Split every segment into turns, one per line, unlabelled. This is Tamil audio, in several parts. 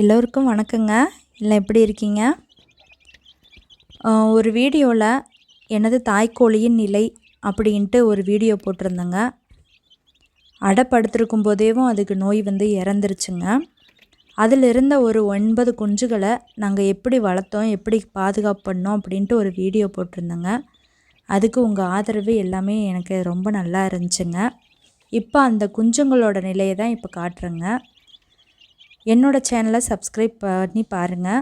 எல்லோருக்கும் வணக்கங்க. எல்லாம் எப்படி இருக்கீங்க? ஒரு வீடியோவில் எனது தாய்க்கோழியின் நிலை அப்படின்ட்டு ஒரு வீடியோ போட்டிருந்தேங்க. அடைப்படுத்திருக்கும் போதேவும் அதுக்கு நோய் இறந்துருச்சுங்க. அதில் இருந்த ஒரு 9 குஞ்சுகளை நாங்கள் எப்படி வளர்த்தோம், எப்படி பாதுகாப்பு பண்ணோம் அப்படின்ட்டு ஒரு வீடியோ போட்டிருந்தேங்க. அதுக்கு உங்கள் ஆதரவு எல்லாமே எனக்கு ரொம்ப நல்லா இருந்துச்சுங்க. இப்போ அந்த குஞ்சுங்களோட நிலையை தான் இப்போ காட்டுறேங்க. என்னோடய சேனலை சப்ஸ்கிரைப் பண்ணி பாருங்கள்.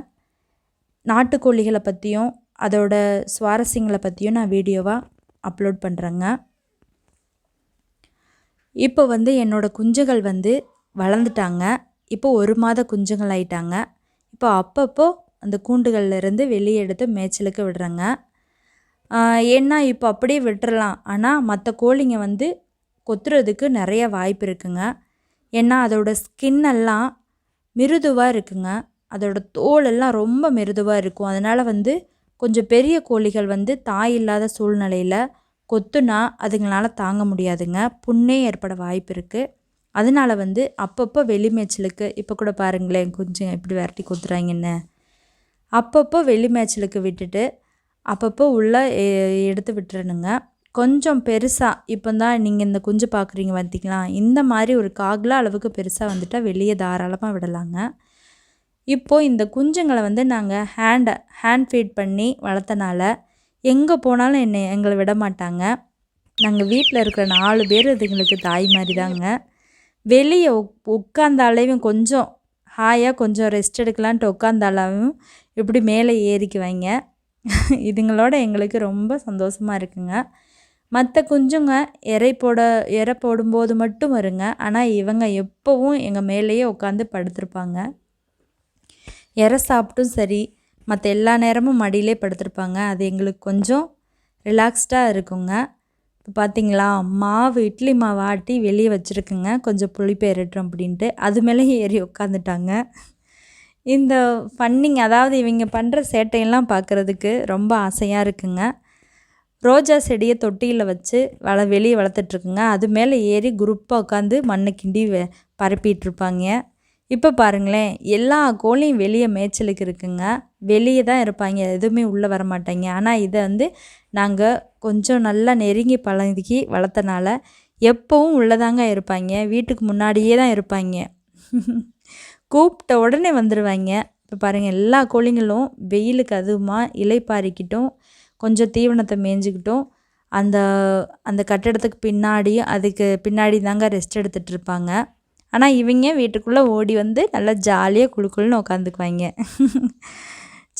நாட்டுக்கோழிகளை பற்றியும் அதோட சுவாரஸ்யங்களை பற்றியும் நான் வீடியோவாக அப்லோட் பண்ணுறேங்க. இப்போ என்னோடய குஞ்சுகள் வளர்ந்துட்டாங்க. இப்போ 1 மாத குஞ்சுகள் ஆயிட்டாங்க. இப்போ அப்பப்போ அந்த கூண்டுகள்லேருந்து வெளியே எடுத்து மேய்ச்சலுக்கு விடுறேங்க. ஏன்னா இப்போ அப்படியே விட்டுறலாம், ஆனால் மற்ற கோழிங்க கொத்துறதுக்கு நிறைய வாய்ப்பு இருக்குங்க. ஏன்னா அதோட ஸ்கின்னெல்லாம் மிருதுவாக இருக்குங்க. அதோட தோலெல்லாம் ரொம்ப மிருதுவாக இருக்கும். அதனால் கொஞ்சம் பெரிய கோழிகள் தாய் இல்லாத சூழ்நிலையில் கொத்துனா அதுங்களால தாங்க முடியாதுங்க. புண்ணே ஏற்பட வாய்ப்பு இருக்குது. அதனால் அப்பப்போ வெளி மேய்ச்சலுக்கு, இப்போ கூட பாருங்களேன் குஞ்சுங்க இப்படி விரட்டி கொத்துறாங்கன்னு, அப்பப்போ வெளி மேய்ச்சலுக்கு விட்டுட்டு அப்பப்போ உள்ளே எடுத்து விட்டுறணுங்க. கொஞ்சம் பெருசாக இப்போ தான் நீங்கள் இந்த குஞ்சு பார்க்குறீங்க பார்த்தீங்களா, இந்த மாதிரி ஒரு காகிலா அளவுக்கு பெருசாக வந்துட்டால் வெளியே தாராளமாக விடலாங்க. இப்போது இந்த குஞ்சுங்களை நாங்கள் ஹேண்ட் ஃபீட் பண்ணி வளர்த்தனால எங்கே போனாலும் எங்களை விட மாட்டாங்க. நாங்கள் வீட்டில் இருக்கிற 4 பேர் இதுங்களுக்கு தாய் மாதிரி தாங்க. வெளியே உட்காந்தாலையும் கொஞ்சம் ஹாயாக கொஞ்சம் ரெஸ்ட் எடுக்கலான்ட்டு உட்காந்தாலும் இப்படி மேலே ஏறிக்குவாங்க. இதுங்களோட எங்களுக்கு ரொம்ப சந்தோஷமாக இருக்குங்க. மற்ற குஞ்சுங்க இறை போடும்போது மட்டும் வருங்க. ஆனால் இவங்க எப்போவும் எங்கள் மேலேயே உட்காந்து படுத்திருப்பாங்க. இறை சாப்பிட்டும் சரி, மற்ற எல்லா நேரமும் மடியிலே படுத்திருப்பாங்க. அது எங்களுக்கு கொஞ்சம் ரிலாக்ஸ்டாக இருக்குங்க. இப்போ பார்த்திங்களா, இட்லி மாவு ஆட்டி வெளியே வச்சுருக்குங்க, கொஞ்சம் புளிப்பேறட்டும் அப்படின்ட்டு. அது மேலேயே ஏறி உட்காந்துட்டாங்க. இந்த ஃபன்னிங், அதாவது இவங்க பண்ணுற சேட்டையெல்லாம் பார்க்குறதுக்கு ரொம்ப ஆசையாக இருக்குங்க. ரோஜா செடியை தொட்டியில் வச்சு வெளியே வளர்த்துட்ருக்குங்க. அது மேலே ஏறி குரூப்பாக உட்காந்து மண்ணை கிண்டி பரப்பிகிட்ருப்பாங்க. இப்போ பாருங்களேன், எல்லா கோழியும் வெளியே மேய்ச்சலுக்கு இருக்குங்க. வெளியே தான் இருப்பாங்க, எதுவுமே உள்ளே வர மாட்டாங்க. ஆனால் இதை நாங்கள் கொஞ்சம் நல்லா நெருங்கி பழகி வளர்த்தனால எப்போவும் உள்ளதாங்க இருப்பாங்க. வீட்டுக்கு முன்னாடியே தான் இருப்பாங்க. கூப்பிட்ட உடனே வந்துடுவாங்க. இப்போ பாருங்கள், எல்லா கோழிங்களும் வெயிலுக்கு அதுவுமா இலைப்பாரிக்கிட்டும் கொஞ்சம் தீவனத்தை மேய்ஞ்சிக்கிட்டும் அந்த அந்த கட்டடத்துக்கு அதுக்கு பின்னாடி தாங்க ரெஸ்ட் எடுத்துகிட்டு இருப்பாங்க. ஆனால் இவங்க வீட்டுக்குள்ளே ஓடி நல்லா ஜாலியாக குழுக்குள்னு உட்காந்துக்குவாங்க.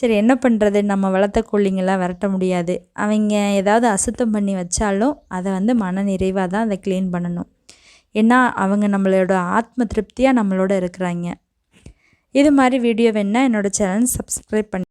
சரி, என்ன பண்ணுறது, நம்ம வளர்த்த கோழிங்கெல்லாம் விரட்ட முடியாது. அவங்க ஏதாவது அசுத்தம் பண்ணி வச்சாலும் அதை மன நிறைவாக தான் அதை க்ளீன் பண்ணணும். ஏன்னா அவங்க நம்மளோட ஆத்ம திருப்தியாக நம்மளோட இருக்கிறாங்க. இது மாதிரி வீடியோ வேணுன்னா என்னோடய சேனல் சப்ஸ்கிரைப் பண்ணி